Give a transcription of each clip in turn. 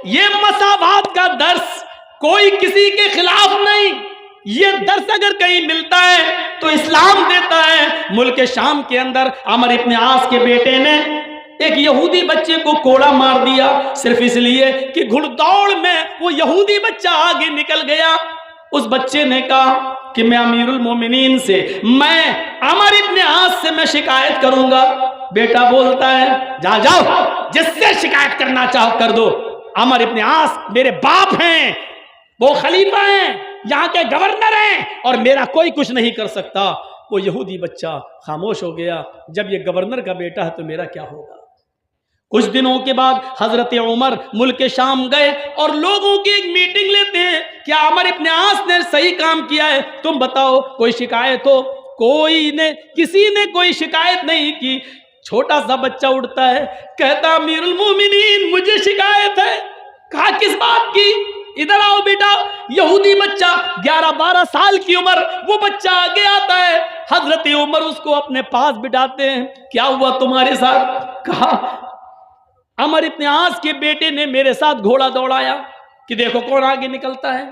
یہ مساوات کا درس کوئی کسی کے خلاف نہیں، یہ درس اگر کہیں ملتا ہے تو اسلام دیتا ہے۔ ملک شام کے اندر عمر ابن عاص کے بیٹے نے ایک یہودی بچے کو کوڑا مار دیا، صرف اس لیے کہ گھڑ دوڑ میں وہ یہودی بچہ آگے نکل گیا۔ اس بچے نے کہا کہ میں امیر المومنین سے، میں عمر ابن عاص سے میں شکایت کروں گا۔ بیٹا بولتا ہے جاؤ جس سے شکایت کرنا چاہو کر دو، عمر ابن عاص میرے باپ ہیں، وہ خلیفہ ہیں، یہاں کے گورنر ہیں، اور میرا کوئی کچھ نہیں کر سکتا۔ وہ یہودی بچہ خاموش ہو گیا، جب یہ گورنر کا بیٹا ہے تو میرا کیا ہوگا۔ کچھ دنوں کے بعد حضرت عمر ملک شام گئے اور لوگوں کی ایک میٹنگ لیتے ہیں، کیا عمر ابن عاص نے صحیح کام کیا ہے، تم بتاؤ، کوئی شکایت ہو؟ کسی نے کوئی شکایت نہیں کی۔ چھوٹا سا بچہ اٹھتا ہے، کہتا امیر المومنین مجھے شکایت ہے۔ کہا کس بات کی؟ ادھر آؤ بیٹا۔ یہودی بچہ 11-12 سال کی عمر، وہ بچہ آگے آتا ہے، حضرت عمر اس کو اپنے پاس بٹھاتے ہیں۔ کیا ہوا تمہارے ساتھ؟ کہا عمر ابن عاص کے بیٹے نے میرے ساتھ گھوڑا دوڑایا کہ دیکھو کون آگے نکلتا ہے،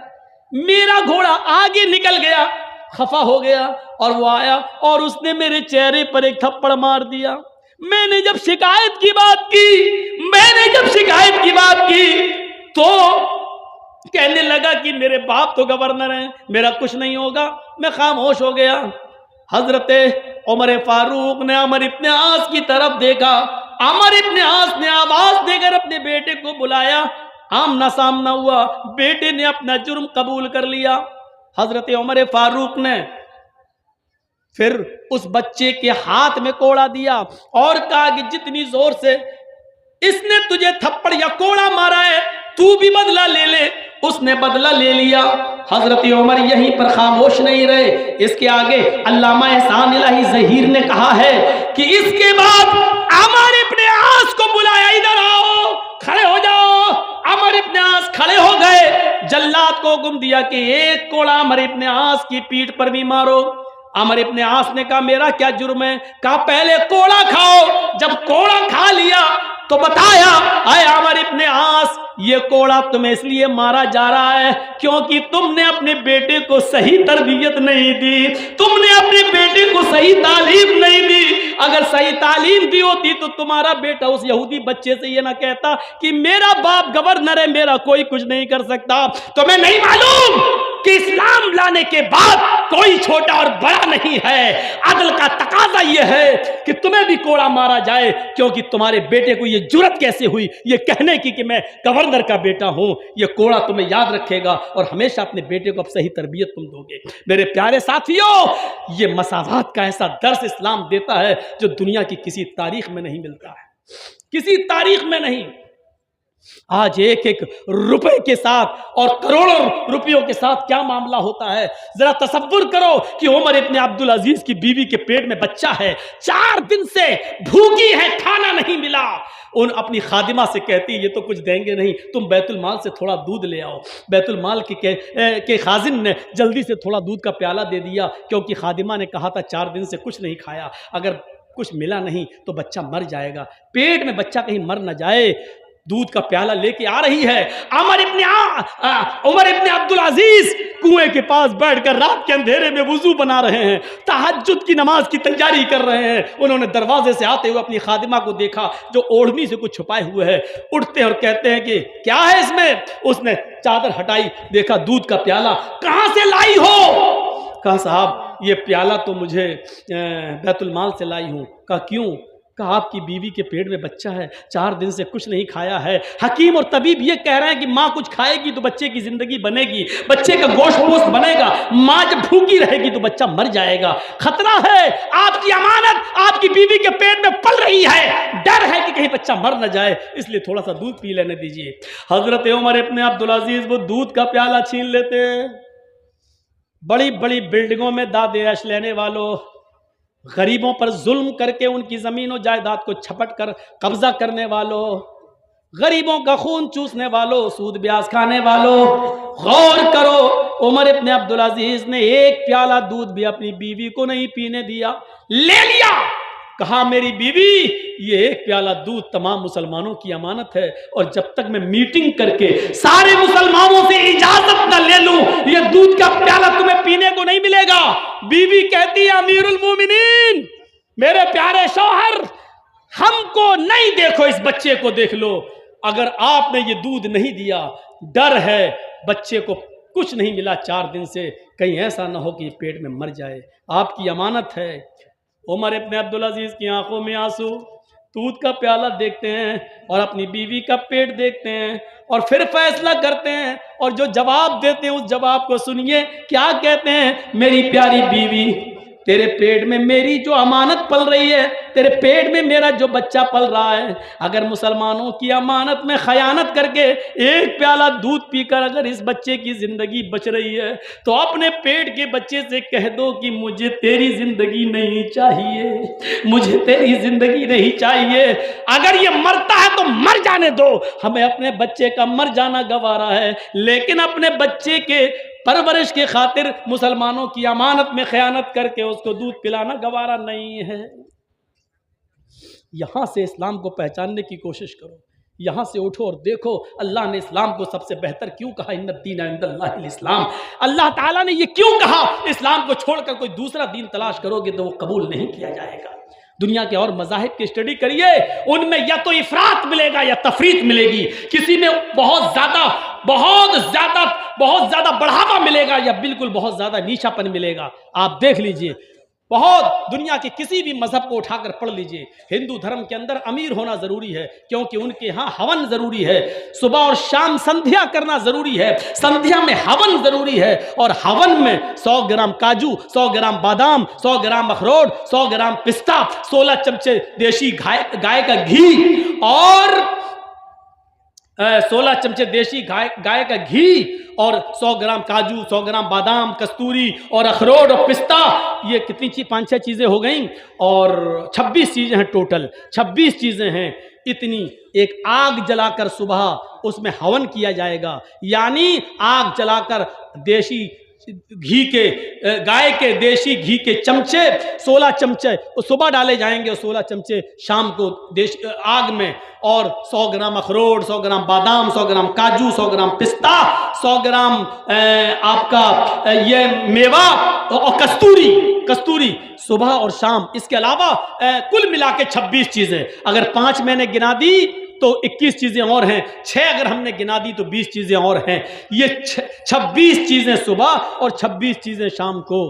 میرا گھوڑا آگے نکل گیا، خفا ہو گیا، اور وہ آیا اور اس نے میرے چہرے پر ایک تھپڑ مار دیا۔ میں نے جب شکایت کی بات کی تو کہنے لگا کہ میرے باپ تو گورنر ہیں، میرا کچھ نہیں ہوگا۔ میں خاموش ہو گیا۔ حضرت عمر فاروق نے عمر ابن عاص کی طرف دیکھا، عمر ابن عاص نے آواز دے کر اپنے بیٹے کو بلایا، آمنا سامنا ہوا، بیٹے نے اپنا جرم قبول کر لیا۔ حضرت عمر فاروق نے پھر اس بچے کے ہاتھ میں کوڑا دیا اور کہا کہ جتنی زور سے اس نے تجھے تھپڑ یا کوڑا مارا ہے تو بھی بدلہ لے لے۔ اس نے بدلہ لے لیا۔ حضرت عمر یہیں پر خاموش نہیں رہے، اس کے آگے علامہ احسان الہی ظہیر نے کہا ہے کہ اس کے بعد عمر ابن عاص کو بلایا، ادھر آؤ، کھڑے ہو جاؤ۔ عمر ابن عاص کھڑے ہو گئے، جلاد کو حکم دیا کہ ایک کوڑا عمر ابن عاص کی پیٹھ پر بھی مارو۔ عمر ابن عاص نے کہا میرا کیا جرم ہے؟ کہا پہلے کوڑا کھاؤ۔ جب کوڑا کھا لیا تو بتایا اے عمر ابن عاص، یہ کوڑا تمہیں اس لیے مارا جا رہا ہے کیونکہ تم نے اپنے بیٹے کو صحیح تربیت نہیں دی، تم نے اپنے بیٹے کو صحیح تعلیم نہیں دی۔ اگر صحیح تعلیم دی ہوتی تو تمہارا بیٹا اس یہودی بچے سے یہ نہ کہتا کہ میرا باپ گورنر ہے، میرا کوئی کچھ نہیں کر سکتا۔ تمہیں نہیں معلوم کہ اسلام لانے کے بعد کوئی چھوٹا اور بڑا نہیں ہے، عدل کا تقاضا یہ ہے کہ تمہیں بھی کوڑا مارا جائے، کیونکہ تمہارے بیٹے کو یہ جرت کیسے ہوئی یہ کہنے کی کہ میں گورنر کا بیٹا ہوں۔ یہ کوڑا تمہیں یاد رکھے گا اور ہمیشہ اپنے بیٹے کو اب صحیح تربیت تم دو گے۔ میرے پیارے ساتھیوں، یہ مساوات کا ایسا درس اسلام دیتا ہے جو دنیا کی کسی تاریخ میں نہیں ملتا ہے، کسی تاریخ میں نہیں۔ آج ایک ایک روپے کے ساتھ اور کروڑوں روپیوں کے ساتھ کیا معاملہ ہوتا ہے۔ ذرا تصور کرو کہ عمر ابن عبدالعزیز کی بیوی کے پیٹ میں بچہ ہے، 4 دن سے بھوکی ہے، کھانا نہیں ملا۔ ان اپنی خادمہ سے کہتی یہ تو کچھ دیں گے نہیں، تم بیت المال سے تھوڑا دودھ لے آؤ۔ بیت المال کے خازن نے جلدی سے تھوڑا دودھ کا پیالہ دے دیا، کیونکہ خادمہ نے کہا تھا 4 دن سے کچھ نہیں کھایا، اگر کچھ ملا نہیں تو بچہ مر جائے گا، پیٹ میں بچہ کہیں مر نہ جائے۔ دودھ کا پیالہ لے کے آ رہی ہے، عمر ابن عبدالعزیز کنویں کے پاس بیٹھ کر رات کے اندھیرے میں وضو بنا رہے ہیں، تہجد کی نماز کی تیاری کر رہے ہیں۔ انہوں نے دروازے سے آتے ہوئے اپنی خادمہ کو دیکھا جو اوڑھنی سے کچھ چھپائے ہوئے ہے، اٹھتے اور کہتے ہیں کہ کیا ہے اس میں؟ اس نے چادر ہٹائی، دیکھا دودھ کا پیالہ۔ کہاں سے لائی ہو؟ کہا صاحب یہ پیالہ تو مجھے بیت المال سے لائی ہوں۔ کہا کیوں؟ کہا آپ کی بیوی کے پیٹ میں بچہ ہے، 4 دن سے کچھ نہیں کھایا ہے، حکیم اور طبیب یہ کہہ رہے ہیں کہ ماں کچھ کھائے گی تو بچے کی زندگی بنے گی، بچے کا گوشت پوست بنے گا، ماں جب بھوکی رہے گی تو بچہ مر جائے گا، خطرہ ہے، آپ کی امانت آپ کی بیوی کے پیٹ میں پل رہی ہے، ڈر ہے کہ کہیں بچہ مر نہ جائے، اس لیے تھوڑا سا دودھ پی لینے دیجیے۔ حضرت عمر ابن عبدالعزیز وہ دودھ کا پیالہ چھین لیتے ہیں۔ بڑی بڑی بلڈنگوں میں داد عیش لینے والوں، غریبوں پر ظلم کر کے ان کی زمین و جائیداد کو چھپٹ کر قبضہ کرنے والوں، غریبوں کا خون چوسنے والوں، سود بیاز کھانے والوں، غور کرو عمر ابن عبدالعزیز نے ایک پیالہ دودھ بھی اپنی بیوی کو نہیں پینے دیا، لے لیا کہا میری بیوی یہ ایک پیالہ دودھ تمام مسلمانوں کی امانت ہے، اور جب تک میں میٹنگ کر کے سارے مسلمانوں سے اجازت نہ لے لوں یہ دودھ کا پیالہ تمہیں پینے کو نہیں ملے گا۔ بیوی کہتی ہے امیر المومنین میرے پیارے شوہر ہم کو نہیں دیکھو، اس بچے کو دیکھ لو، اگر آپ نے یہ دودھ نہیں دیا ڈر ہے بچے کو کچھ نہیں ملا 4 دن سے، کہیں ایسا نہ ہو کہ یہ پیٹ میں مر جائے، آپ کی امانت ہے۔ عمر ابن عبدالعزیز کی آنکھوں میں آنسو، دودھ کا پیالہ دیکھتے ہیں اور اپنی بیوی کا پیٹ دیکھتے ہیں اور پھر فیصلہ کرتے ہیں، اور جو جواب دیتے ہیں اس جواب کو سنیے کیا کہتے ہیں، میری پیاری بیوی تیرے پیٹ میں میری جو امانت پل رہی ہے، تیرے پیٹ میں میرا جو بچہ پل رہا ہے، اگر مسلمانوں کی امانت میں خیانت کر کے ایک پیالہ دودھ پی کر اگر اس بچے کی زندگی بچ رہی ہے تو اپنے پیٹ کے بچے سے کہہ دو کہ مجھے تیری زندگی نہیں چاہیے، مجھے تیری زندگی نہیں چاہیے، اگر یہ مرتا ہے تو مر جانے دو، ہمیں اپنے بچے کا مر جانا گوارا ہے، لیکن اپنے بچے کے پرورش کے خاطر مسلمانوں کی امانت میں خیانت کر کے اس کو دودھ پلانا گوارا نہیں ہے۔ یہاں سے اسلام کو پہچاننے کی کوشش کرو، یہاں سے اٹھو اور دیکھو اللہ نے اسلام کو سب سے بہتر کیوں کہا، ان الدین عند اللہ الاسلام، اللہ تعالیٰ نے یہ کیوں کہا، اسلام کو چھوڑ کر کوئی دوسرا دین تلاش کرو گے تو وہ قبول نہیں کیا جائے گا۔ دنیا کے اور مذاہب کی اسٹڈی کریے، ان میں یا تو افراط ملے گا یا تفریط ملے گی، کسی میں بہت زیادہ بڑھاوا ملے گا یا بالکل بہت زیادہ نیچا پن ملے گا۔ آپ دیکھ لیجئے، بہت دنیا کے کسی بھی مذہب کو اٹھا کر پڑھ لیجئے، ہندو دھرم کے اندر امیر ہونا ضروری ہے کیونکہ ان کے ہاں ہون ضروری ہے، صبح اور شام سندھیا کرنا ضروری ہے، سندھیا میں ہون ضروری ہے، اور ہون میں 100 گرام کاجو، 100 گرام بادام، 100 گرام اخروٹ، 100 گرام پستہ، 16 چمچے دیسی گائے کا گھی، اور 16 چمچے دیسی گائے کا گھی، اور 100 گرام کاجو، 100 گرام بادام، کستوری اور اخروٹ اور پستہ، یہ کتنی 5-6 چیزیں ہو گئیں، اور 26 چیزیں ہیں ٹوٹل، 26 چیزیں ہیں، اتنی ایک آگ جلا کر صبح اس میں ہون کیا جائے گا، یعنی آگ جلا کر دیسی گھی کے گائے کے دیسی گھی کے چمچے 16 چمچے صبح ڈالے جائیں گے اور 16 چمچے شام کو آگ میں، اور 100 گرام اخروٹ، 100 گرام بادام، 100 گرام کاجو، 100 گرام پستہ، 100 گرام آپ کا یہ میوہ اور کستوری صبح اور شام، اس کے علاوہ کل ملا کے 26 چیزیں، اگر 5 میں نے گنا دی تو 21 چیزیں اور ہیں، 6 اگر ہم نے گنا دی تو 20 چیزیں اور ہیں، یہ 26 چیزیں صبح اور 26 چیزیں شام کو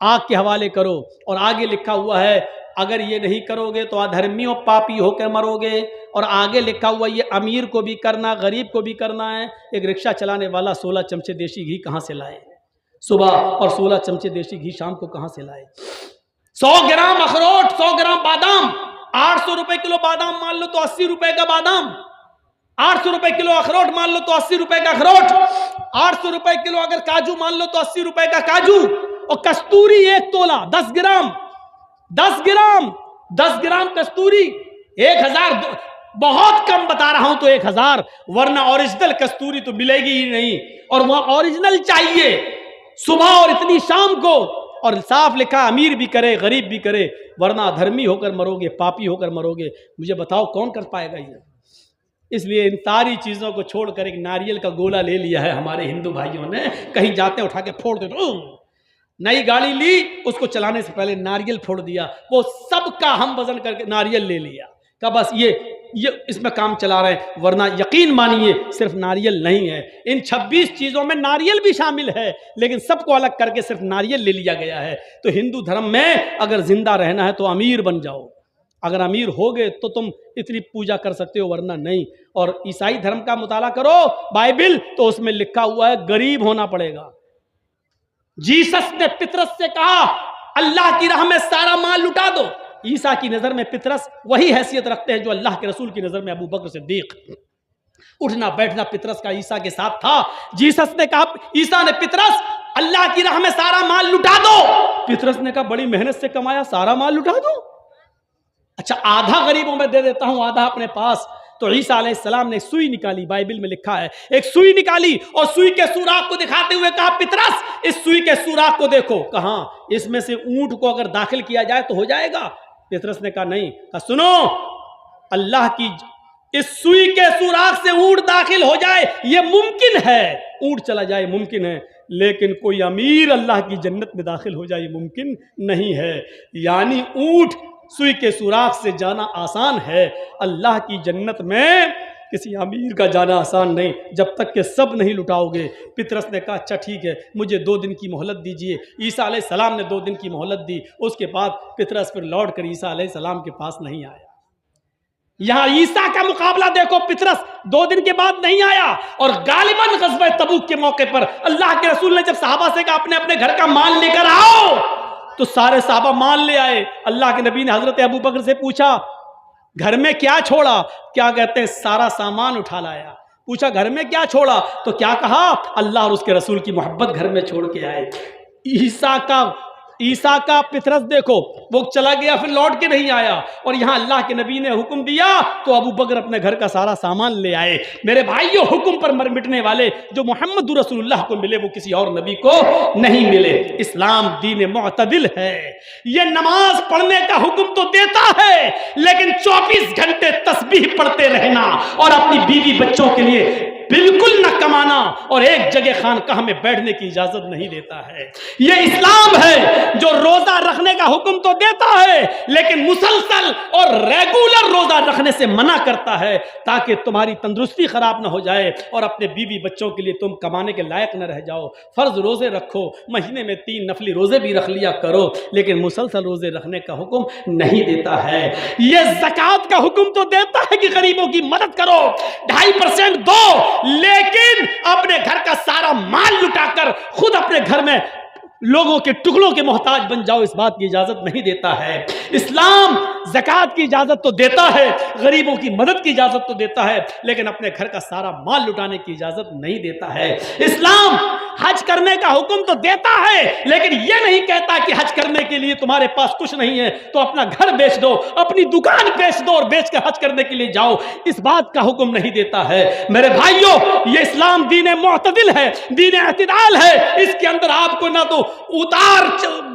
آگ کے حوالے کرو، اور آگے لکھا ہوا ہے اگر یہ نہیں کرو گے تو ادھرمی اور پاپی ہو کر مرو گے، اور آگے لکھا ہوا یہ امیر کو بھی کرنا، غریب کو بھی کرنا ہے۔ ایک رکشہ چلانے والا 16 چمچے دیسی گھی کہاں سے لائے صبح، اور 16 چمچے دیسی گھی شام کو کہاں سے لائے؟ 100 گرام اخروٹ، 100 گرام بادام، 800 روپے کلو بادام مان لو تو 80 روپے کا بادام، 800 روپے کلو اخروٹ مان لو تو 80 روپے کا اخروٹ، 800 روپے کلو اگر کاجو مان لو تو 80 روپے کا کاجو، اور کستوری 1 تولہ 10 گرام کستوری 1000، بہت کم بتا رہا ہوں تو 1000، ورنہ اوریجنل کستوری تو ملے گی ہی نہیں، اور وہ اوریجنل چاہیے صبح اور اتنی شام کو، اور صاف لکھا امیر بھی کرے غریب بھی کرے، ورنہ دھرمی ہو کر مرو گے، پاپی ہو کر مرو گے۔ مجھے بتاؤ کون کر پائے گا یہ؟ اس لیے ان ساری چیزوں کو چھوڑ کر ایک ناریل کا گولا لے لیا ہے ہمارے ہندو بھائیوں نے، کہیں جاتے اٹھا کے پھوڑ دیتے، نئی گاڑی لی اس کو چلانے سے پہلے ناریل پھوڑ دیا، وہ سب کا ہم وزن کر کے ناریل لے لیا کہ بس یہ اس میں کام چلا رہے ہیں، ورنہ یقین مانیے صرف ناریل نہیں ہے، ان 26 چیزوں میں ناریل بھی شامل ہے، لیکن سب کو الگ کر کے صرف ناریل لے لیا گیا ہے۔ تو ہندو دھرم میں اگر زندہ رہنا ہے تو امیر بن جاؤ، اگر امیر ہوگے تو تم اتنی پوجا کر سکتے ہو، ورنہ نہیں۔ اور عیسائی دھرم کا مطالعہ کرو بائبل، تو اس میں لکھا ہوا ہے غریب ہونا پڑے گا۔ جیسس نے پطرس سے کہا اللہ کی راہ میں سارا مال لٹا دو، عیسیٰ کی نظر میں پطرس وہی حیثیت رکھتے ہیں جو اللہ کے رسول کی نظر میں ابو بکر صدیق۔ اٹھنا بیٹھنا پطرس کا عیسیٰ کے ساتھ تھا۔ جیسس نے کہا، عیسیٰ نے پطرس اللہ کی راہ میں سارا مال لٹا دو، پطرس نے کہا بڑی محنت سے کمایا سارا مال لٹا دو، اچھا آدھا غریبوں میں دے دیتا ہوں آدھا اپنے پاس۔ تو عیسیٰ علیہ السلام نے سوئی نکالی، بائبل میں لکھا ہے ایک سوئی نکالی اور سوئی کے سوراخ کو دکھاتے ہوئے کہا پطرس اس سوئی کے سوراخ کو دیکھو، کہاں؟ اس میں سے اونٹ کو اگر داخل کیا جائے تو ہو جائے گا؟ پطرس نے کہا نہیں. کہا سنو, اللہ کی اس سوئی کے سوراخ سے اونٹ داخل ہو جائے یہ ممکن ہے, اونٹ چلا جائے ممکن ہے, لیکن کوئی امیر اللہ کی جنت میں داخل ہو جائے ممکن نہیں ہے. یعنی اونٹ سوئی کے سوراخ سے جانا آسان ہے, اللہ کی جنت میں کسی امیر کا جانا آسان نہیں جب تک کہ سب نہیں لٹاؤ گے. پطرس نے کہا اچھا ٹھیک ہے, مجھے 2 دن کی مہلت دیجئے. عیسیٰ علیہ السلام نے 2 دن کی مہلت دی. اس کے بعد پطرس پھر لوٹ کر عیسیٰ علیہ السلام کے پاس نہیں آیا. یہاں عیسیٰ کا مقابلہ دیکھو, پطرس 2 دن کے بعد نہیں آیا, اور غالباً غزوہ تبوک کے موقع پر اللہ کے رسول نے جب صحابہ سے کہا اپنے اپنے گھر کا مال لے کر آؤ, تو سارے صحابہ مال لے آئے. اللہ کے نبی نے حضرت ابو بکر سے پوچھا گھر میں کیا چھوڑا؟ کیا کہتے ہیں سارا سامان اٹھا لایا. پوچھا گھر میں کیا چھوڑا؟ تو کیا کہا اللہ اور اس کے رسول کی محبت گھر میں چھوڑ کے آئے. عیسیٰ کا پطرس دیکھو, وہ چلا گیا پھر لوٹ کے نہیں آیا, اور یہاں اللہ کے نبی نے حکم دیا تو ابو بکر اپنے گھر کا سارا سامان لے آئے. میرے بھائیوں, حکم پر مٹنے والے جو محمد رسول اللہ کو ملے وہ کسی اور نبی کو نہیں ملے. اسلام دین معتدل ہے. یہ نماز پڑھنے کا حکم تو دیتا ہے, لیکن 24 گھنٹے تسبیح پڑھتے رہنا اور اپنی بیوی بچوں کے لیے بالکل نہ کمانا اور ایک جگہ خانقاہ میں بیٹھنے کی اجازت نہیں دیتا ہے. یہ اسلام ہے جو روزہ رکھنے کا حکم تو دیتا ہے, لیکن مسلسل اور ریگولر روزہ رکھنے سے منع کرتا ہے تاکہ تمہاری تندرستی خراب نہ ہو جائے اور اپنے بیوی بچوں کے لیے تم کمانے کے لائق نہ رہ جاؤ. فرض روزے رکھو, مہینے میں 3 نفلی روزے بھی رکھ لیا کرو, لیکن مسلسل روزے رکھنے کا حکم نہیں دیتا ہے. یہ زکوٰۃ کا حکم تو دیتا ہے کہ غریبوں کی مدد کرو, 2.5% دو, لیکن اپنے گھر کا سارا مال لٹا کر خود اپنے گھر میں لوگوں کے ٹکڑوں کے محتاج بن جاؤ, اس بات کی اجازت نہیں دیتا ہے. اسلام زکوٰۃ کی اجازت تو دیتا ہے, غریبوں کی مدد کی اجازت تو دیتا ہے, لیکن اپنے گھر کا سارا مال لٹانے کی اجازت نہیں دیتا ہے. اسلام حج کرنے کا حکم تو دیتا ہے, لیکن یہ نہیں کہتا کہ حج کرنے کے لیے تمہارے پاس کچھ نہیں ہے تو اپنا گھر بیچ دو, اپنی دکان بیچ دو اور بیچ کر حج کرنے کے لیے جاؤ. اس بات کا حکم نہیں دیتا ہے. میرے بھائیوں, یہ اسلام دین معتدل ہے, دین اعتدال ہے. اس کے اندر آپ کو نہ تو اتار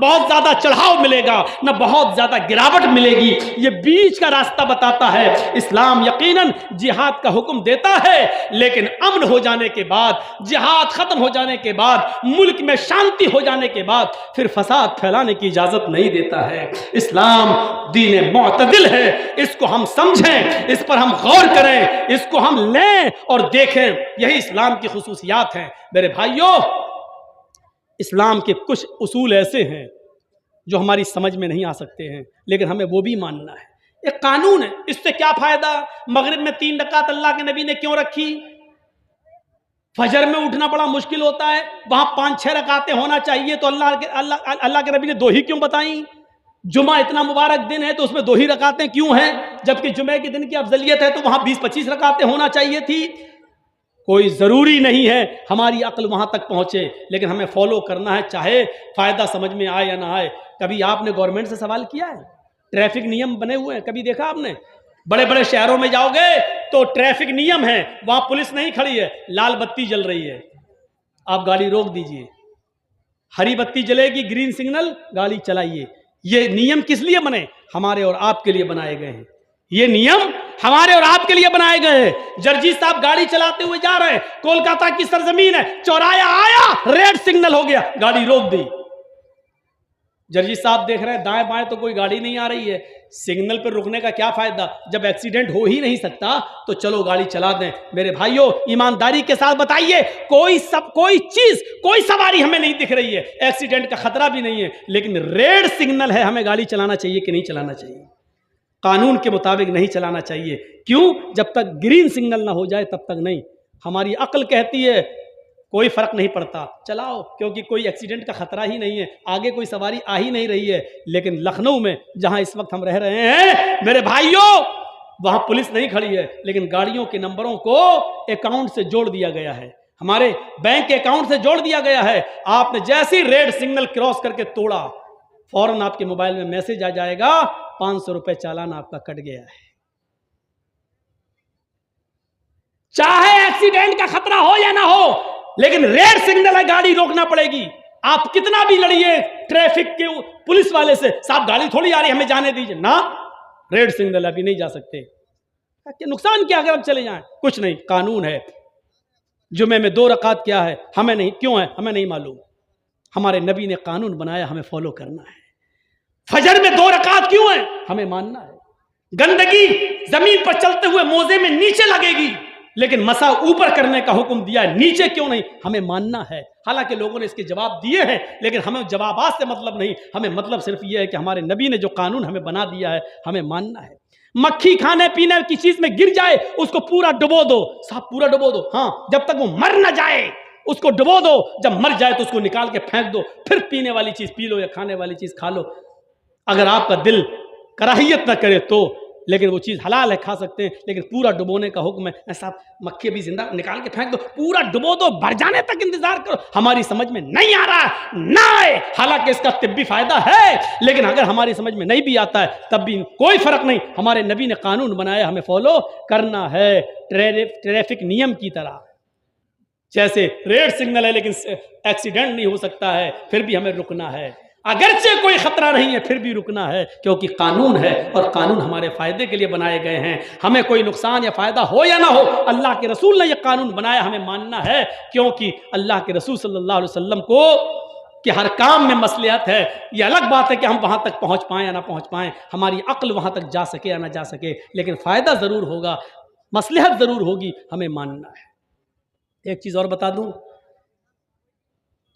بہت زیادہ چڑھاؤ ملے گا, نہ بہت زیادہ گراوٹ ملے گی. یہ بیچ کا راستہ بتاتا ہے. اسلام یقیناً جہاد کا حکم دیتا ہے, لیکن امن ہو جانے کے بعد, جہاد ختم ہو جانے کے بعد, ملک میں شانتی ہو جانے کے بعد پھر فساد پھیلانے کی اجازت نہیں دیتا ہے. اسلام دین معتدل ہے. اس کو ہم سمجھیں, اس پر ہم غور کریں, اس کو ہم لیں اور دیکھیں. یہی اسلام کی خصوصیات ہیں. میرے بھائیوں, اسلام کے کچھ اصول ایسے ہیں جو ہماری سمجھ میں نہیں آ سکتے ہیں, لیکن ہمیں وہ بھی ماننا ہے. ایک قانون ہے, اس سے کیا فائدہ؟ مغرب میں 3 رکعت اللہ کے نبی نے کیوں رکھی؟ فجر میں اٹھنا بڑا مشکل ہوتا ہے, وہاں 5-6 رکعتیں ہونا چاہیے, تو اللہ کے نبی نے 2 ہی کیوں بتائیں؟ جمعہ اتنا مبارک دن ہے تو اس میں 2 ہی رکعتیں کیوں ہیں, جبکہ جمعے کے دن کی افضلیت ہے تو وہاں 20-25 رکعتیں ہونا چاہیے تھی. کوئی ضروری نہیں ہے ہماری عقل وہاں تک پہنچے, لیکن ہمیں فالو کرنا ہے, چاہے فائدہ سمجھ میں آئے یا نہ آئے. کبھی آپ نے گورنمنٹ سے سوال کیا ہے؟ ٹریفک نیم بنے ہوئے ہیں, کبھی دیکھا آپ نے؟ بڑے بڑے شہروں میں جاؤ گے تو ٹریفک نیم ہے, وہاں پولیس نہیں کھڑی ہے, لال بتی جل رہی ہے, آپ گاڑی روک دیجئے. ہری بتی جلے گی, گرین سگنل, گاڑی چلائیے. یہ نیم کس لیے بنے؟ ہمارے اور آپ کے لیے بنائے گئے ہیں. یہ نیم ہمارے اور آپ کے لیے بنائے گئے ہیں. جرجی صاحب گاڑی چلاتے ہوئے جا رہے ہیں, کولکاتہ کی سرزمین ہے, چورایا آیا, ریڈ سگنل ہو گیا, گاڑی روک دی. جرجی صاحب دیکھ رہے ہیں دائیں بائیں تو کوئی گاڑی نہیں آ رہی ہے, سگنل پر رکنے کا کیا فائدہ جب ایکسیڈنٹ ہو ہی نہیں سکتا, تو چلو گاڑی چلا دیں. میرے بھائیوں, ایمانداری کے ساتھ بتائیے, کوئی چیز, کوئی سواری ہمیں نہیں دکھ رہی ہے, ایکسیڈنٹ کا خطرہ بھی نہیں ہے, لیکن ریڈ سگنل ہے, ہمیں گاڑی چلانا چاہیے کہ نہیں چلانا چاہیے؟ قانون کے مطابق نہیں چلانا چاہیے. کیوں؟ جب تک گرین سگنل نہ ہو جائے تب تک نہیں. ہماری عقل کہتی ہے کوئی فرق نہیں پڑتا, چلاؤ, کیونکہ کوئی ایکسیڈنٹ کا خطرہ ہی نہیں ہے, آگے کوئی سواری آ ہی نہیں رہی ہے. لیکن لکھنؤ میں جہاں اس وقت ہم رہ رہے ہیں میرے بھائیوں, وہاں پولیس نہیں کھڑی ہے, لیکن گاڑیوں کے نمبروں کو اکاؤنٹ سے جوڑ دیا گیا ہے, ہمارے بینک کے اکاؤنٹ سے جوڑ دیا گیا ہے. آپ نے جیسے ریڈ سگنل کراس کر کے توڑا, فوراً آپ کے موبائل میں میسج آ جائے گا 500 روپے چالان آپ کا کٹ گیا ہے. چاہے ایکسیڈنٹ کا خطرہ ہو یا نہ ہو, لیکن ریڈ سگنل ہے, گاڑی روکنا پڑے گی. آپ کتنا بھی لڑیے ٹریفک کے پولیس والے سے، صاحب گاڑی تھوڑی آ رہی ہمیں جانے دیجیے، نہ ریڈ سگنل ابھی نہیں جا سکتے، کہ نقصان کیا اگر ہم چلے جائیں؟ کچھ نہیں، قانون ہے۔ جمعے میں 2 رکعت کیا ہے ہمیں نہیں، کیوں ہے ہمیں نہیں معلوم، ہمارے نبی نے قانون بنایا، ہمیں فالو کرنا ہے۔ فجر میں 2 رکعت کیوں ہیں ہمیں ماننا ہے۔ گندگی زمین پر چلتے ہوئے موزے میں نیچے لگے گی، لیکن مسا اوپر کرنے کا حکم دیا ہے، نیچے کیوں نہیں ہمیں ماننا ہے۔ حالانکہ لوگوں نے اس کے جواب دیے ہیں، لیکن ہمیں جوابات سے مطلب نہیں، ہمیں مطلب صرف یہ ہے کہ ہمارے نبی نے جو قانون ہمیں بنا دیا ہے ہمیں ماننا ہے۔ مکھی کھانے پینے کی چیز میں گر جائے اس کو پورا ڈبو دو، صاحب پورا ڈبو دو، ہاں جب تک وہ مر نہ جائے اس کو ڈبو دو، جب مر جائے تو اس کو نکال کے پھینک دو، پھر پینے والی چیز پی لو یا کھانے والی چیز کھا لو۔ اگر آپ کا دل کراہیت نہ کرے تو، لیکن وہ چیز حلال ہے کھا سکتے ہیں، لیکن پورا ڈبونے کا حکم ہے۔ صاحب مکھی بھی زندہ نکال کے پھینک دو، پورا ڈبو دو، بھر جانے تک انتظار کرو۔ ہماری سمجھ میں نہیں آ رہا نہ آئے، حالانکہ اس کا طبی فائدہ ہے، لیکن اگر ہماری سمجھ میں نہیں بھی آتا ہے تب بھی کوئی فرق نہیں، ہمارے نبی نے قانون بنایا، ہمیں فالو کرنا ہے۔ ٹریفک نیم کی طرح، جیسے ریڈ سگنل ہے لیکن ایکسیڈنٹ نہیں ہو سکتا ہے، پھر بھی ہمیں رکنا ہے، اگرچہ کوئی خطرہ نہیں ہے پھر بھی رکنا ہے، کیونکہ قانون ہے اور قانون ہمارے فائدے کے لیے بنائے گئے ہیں۔ ہمیں کوئی نقصان یا فائدہ ہو یا نہ ہو، اللہ کے رسول نے یہ قانون بنایا، ہمیں ماننا ہے، کیونکہ اللہ کے رسول صلی اللہ علیہ وسلم کو کہ ہر کام میں مصلحت ہے۔ یہ الگ بات ہے کہ ہم وہاں تک پہنچ پائیں یا نہ پہنچ پائیں، ہماری عقل وہاں تک جا سکے یا نہ جا سکے، لیکن فائدہ ضرور ہوگا، مصلحت ضرور ہوگی، ہمیں ماننا ہے۔ ایک چیز اور بتا دوں،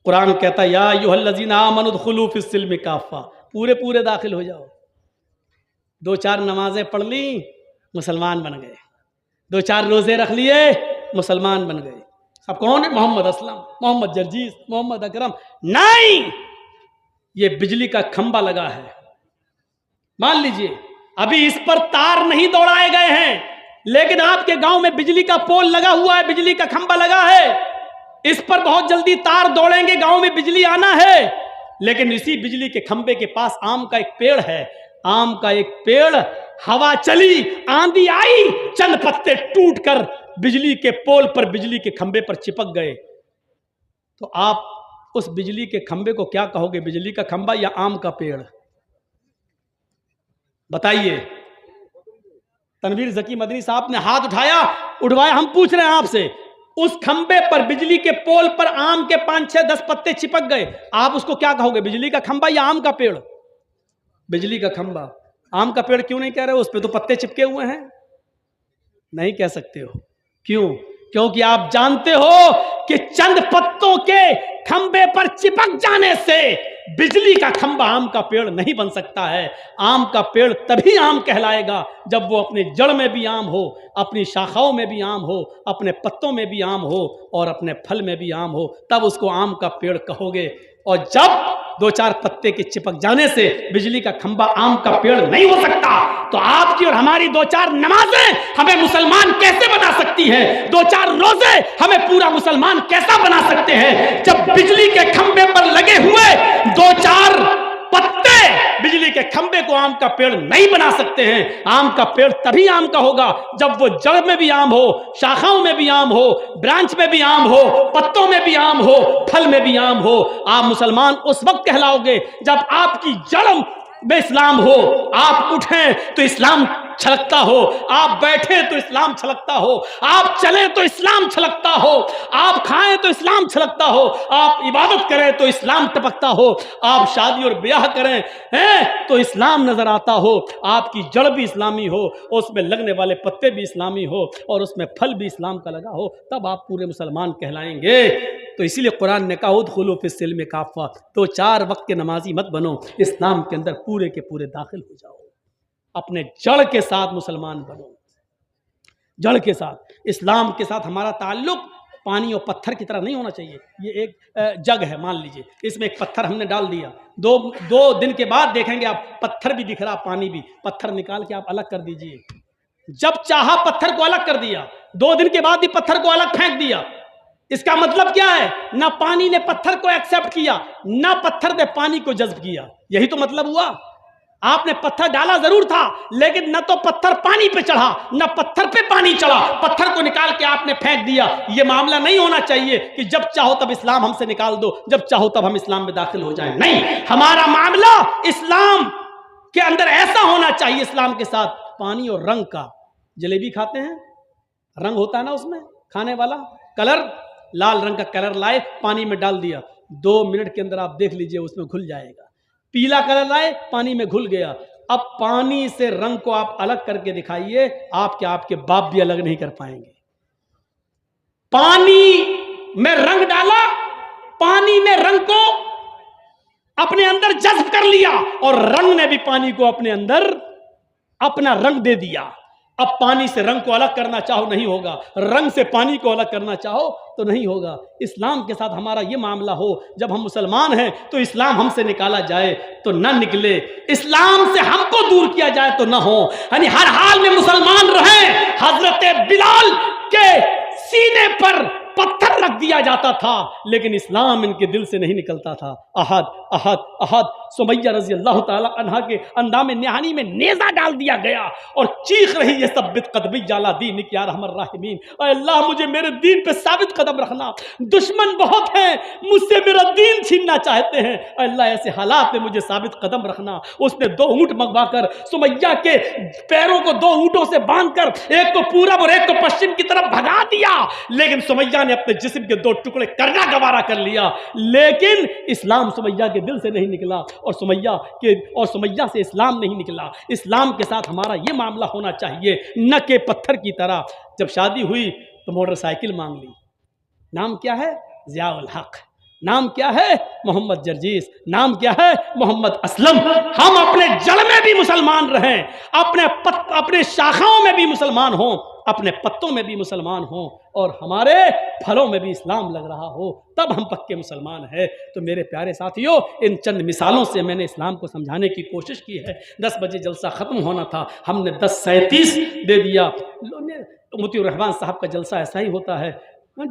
قرآن کہتا ہے یا ایھا الذین آمنوا ادخلوا فی السلم کافہ، پورے داخل ہو جاؤ۔ 2-4 نمازیں پڑھ لیں مسلمان بن گئے، 2-4 روزے رکھ لیے مسلمان بن گئے۔ اب کون ہے؟ محمد اسلم، محمد جرجیز، محمد اکرم؟ نہیں، یہ بجلی کا کھمبا لگا ہے، مان لیجئے ابھی اس پر تار نہیں دوڑائے گئے ہیں، لیکن آپ کے گاؤں میں بجلی کا پول لگا ہوا ہے، بجلی کا کھمبا لگا ہے، اس پر بہت جلدی تار دوڑیں گے، گاؤں میں بجلی آنا ہے۔ لیکن اسی بجلی کے کھمبے کے پاس آم کا ایک پیڑ ہے، آم کا ایک پیڑ، ہوا چلی، آندھی آئی، چند پتے ٹوٹ کر بجلی کے پول پر، بجلی کے کھمبے پر چپک گئے، تو آپ اس بجلی کے کھمبے کو کیا کہو گے؟ بجلی کا کھمبا یا آم کا پیڑ؟ بتائیے۔ تنویر ذکی مدنی صاحب نے ہاتھ اٹھوایا، ہم پوچھ رہے ہیں آپ سے، اس کھمبے پر، بجلی کے پول پر آم کے 5-6-10 پتے چپک گئے، آپ اس کو کیا کہو گے؟ بجلی کا کھمبا یا آم کا پیڑ؟ بجلی کا کھمبا۔ آم کا پیڑ کیوں نہیں کہہ رہے ہو؟ اس پہ تو پتے چپکے ہوئے ہیں، نہیں کہہ سکتے ہو، کیوں؟ کیونکہ آپ جانتے ہو کہ چند پتوں کے کھمبے پر چپک جانے سے بجلی کا کھمبا آم کا پیڑ نہیں بن سکتا ہے۔ آم کا پیڑ تبھی آم کہلائے گا جب وہ اپنی جڑ میں بھی آم ہو، اپنی شاخاؤں میں بھی آم ہو، اپنے پتوں میں بھی آم ہو اور اپنے پھل میں بھی آم ہو، تب اس کو آم کا پیڑ کہو گے۔ اور جب 2-4 پتے کے چپک جانے سے بجلی کا کھمبا آم کا پیڑ نہیں ہو سکتا، تو آپ کی اور ہماری 2-4 نمازیں ہمیں مسلمان کیسے بنا سکتی ہیں؟ 2-4 روزے ہمیں پورا مسلمان کیسا بنا سکتے ہیں؟ جب بجلی کے کھمبے پر لگے ہوئے 2-4 پتے بجلی کے کھمبے کو آم کا پیڑ نہیں بنا سکتے ہیں۔ آم کا پیڑ تبھی آم کا ہوگا جب وہ جڑ میں بھی آم ہو، شاخاؤں میں بھی آم ہو، برانچ میں بھی آم ہو، پتوں میں بھی آم ہو، پھل میں بھی آم ہو۔ آپ مسلمان اس وقت کہلاؤ گے جب آپ کی جڑ میں اسلام ہو، آپ اٹھیں تو اسلام چھلکتا ہو، آپ بیٹھیں تو اسلام چھلکتا ہو، آپ چلیں تو اسلام چھلکتا ہو، آپ کھائیں تو اسلام چھلکتا ہو، آپ عبادت کریں تو اسلام ٹپکتا ہو، آپ شادی اور بیاہ کریں تو اسلام نظر آتا ہو، آپ کی جڑ بھی اسلامی ہو، اس میں لگنے والے پتے بھی اسلامی ہو اور اس میں پھل بھی اسلام کا لگا ہو، تب آپ پورے مسلمان کہلائیں گے۔ تو اسی لیے قرآن نے کہا ادخلوا فی السلم کافہ، تو 4 وقت کے نمازی مت بنو، اسلام کے اندر پورے کے پورے داخل ہو جاؤ، اپنے جڑ کے ساتھ مسلمان بنو، جڑ کے ساتھ۔ اسلام کے ساتھ ہمارا تعلق پانی اور پتھر کی طرح نہیں ہونا چاہیے۔ یہ ایک جگ ہے، مان لیجئے اس میں ایک پتھر ہم نے ڈال دیا، دو دن کے بعد دیکھیں گے آپ پتھر بھی دکھ رہا، پانی بھی، پتھر نکال کے آپ الگ کر دیجئے۔ جب چاہا پتھر کو الگ کر دیا، 2 دن کے بعد بھی پتھر کو الگ پھینک دیا۔ اس کا مطلب کیا ہے؟ نہ پانی نے پتھر کو ایکسپٹ کیا، نہ پتھر نے پانی کو جذب کیا، یہی تو مطلب ہوا۔ آپ نے پتھر ڈالا ضرور تھا، لیکن نہ تو پتھر پانی پہ چڑھا نہ پتھر پہ پانی چڑھا، پتھر کو نکال کے آپ نے پھینک دیا۔ یہ معاملہ نہیں ہونا چاہیے کہ جب چاہو تب اسلام ہم سے نکال دو، جب چاہو تب ہم اسلام میں داخل ہو جائیں۔ نہیں، ہمارا معاملہ اسلام کے اندر ایسا ہونا چاہیے، اسلام کے ساتھ پانی اور رنگ کا۔ جلیبی کھاتے ہیں، رنگ ہوتا ہے نا اس میں کھانے والا، کلر، لال رنگ کا کلر لائے پانی میں ڈال دیا، 2 منٹ کے اندر آپ دیکھ لیجئے اس میں گھل جائے گا۔ پیلا کلر لائے پانی میں گھل گیا۔ اب پانی سے رنگ کو آپ الگ کر کے دکھائیے، آپ کے باپ بھی الگ نہیں کر پائیں گے۔ پانی میں رنگ ڈالا، پانی نے رنگ کو اپنے اندر جذب کر لیا اور رنگ نے بھی پانی کو اپنے اندر اپنا رنگ دے دیا۔ اب پانی سے رنگ کو الگ کرنا چاہو نہیں ہوگا، رنگ سے پانی کو الگ کرنا چاہو تو نہیں ہوگا۔ اسلام کے ساتھ ہمارا یہ معاملہ ہو، جب ہم مسلمان ہیں تو اسلام ہم سے نکالا جائے تو نہ نکلے، اسلام سے ہم کو دور کیا جائے تو نہ ہو، یعنی ہر حال میں مسلمان رہیں۔ حضرت بلال کے سینے پر پتھر رکھ دیا جاتا تھا لیکن اسلام ان کے دل سے نہیں نکلتا تھا۔ احد احد احد، سمیہ رضی اللہ تعالی عنہا کے اندام نہانی میں نیزہ ڈال دیا گیا اور چیخ رہی ہے ثبت قدمی علی دینک یا ارحم الراحمین، اے اللہ مجھے میرے دین پہ ثابت قدم رکھنا، دشمن بہت ہیں مجھ سے میرا دین چھیننا چاہتے ہیں، اے اللہ ایسے حالات میں مجھے ثابت قدم رکھنا۔ اس نے 2 اونٹ منگوا کر سمیہ کے پیروں کو 2 اونٹوں سے باندھ کر ایک کو پورب اور ایک کو پشچم کی طرف بھگا دیا، لیکن سمیہ نے اپنے جسم کے 2 ٹکڑے کرنا گوارا کر لیا، لیکن اسلام سمیہ کے دل سے نہیں نکلا اور سمیہ سے اسلام نہیں نکلا۔ اسلام کے ساتھ ہمارا یہ معاملہ ہونا چاہیے، نہ کہ پتھر کی طرح۔ جب شادی ہوئی تو موٹر سائیکل مانگ لی، نام کیا ہے؟ ضیاء الحق، نام کیا ہے؟ محمد جرجیس، نام کیا ہے؟ محمد اسلم۔ ہم اپنے جڑ میں بھی مسلمان رہیں، اپنے شاخاؤں میں بھی مسلمان ہوں، اپنے پتوں میں بھی مسلمان ہوں اور ہمارے پھلوں میں بھی اسلام لگ رہا ہو، تب ہم پکے مسلمان ہیں۔ تو میرے پیارے ساتھیوں، ان چند مثالوں سے میں نے اسلام کو سمجھانے کی کوشش کی ہے۔ 10 بجے جلسہ ختم ہونا تھا، ہم نے 10:37 دے دیا۔ مطیع الرحمان صاحب کا جلسہ ایسا ہی ہوتا ہے،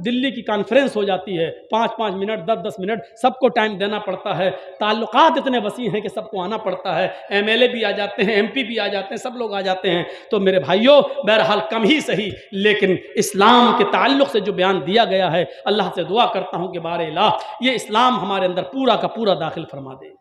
دلی کی کانفرنس ہو جاتی ہے، 5-5 منٹ 10-10 منٹ سب کو ٹائم دینا پڑتا ہے، تعلقات اتنے وسیع ہیں کہ سب کو آنا پڑتا ہے، MLA بھی آ جاتے ہیں، MP بھی آ جاتے ہیں، سب لوگ آ جاتے ہیں۔ تو میرے بھائیوں، بہرحال کم ہی صحیح لیکن اسلام کے تعلق سے جو بیان دیا گیا ہے، اللہ سے دعا کرتا ہوں کہ بار الہ یہ اسلام ہمارے اندر پورا کا پورا داخل فرما دے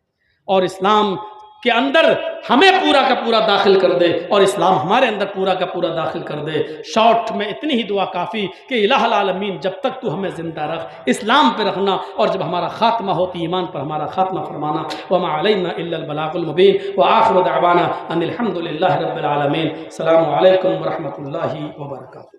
اور اسلام کے اندر ہمیں پورا کا پورا داخل کر دے اور اسلام ہمارے اندر پورا کا پورا داخل کر دے۔ شارٹ میں اتنی ہی دعا کافی کہ الہ العالمین جب تک تو ہمیں زندہ رکھ، اسلام پہ رکھنا، اور جب ہمارا خاتمہ ہوتی ایمان پر ہمارا خاتمہ فرمانا۔ وما علینا الا البلاغ المبین وآخر دعوانا ان الحمد للہ رب العالمین۔ السلام علیکم ورحمۃ اللہ وبرکاتہ۔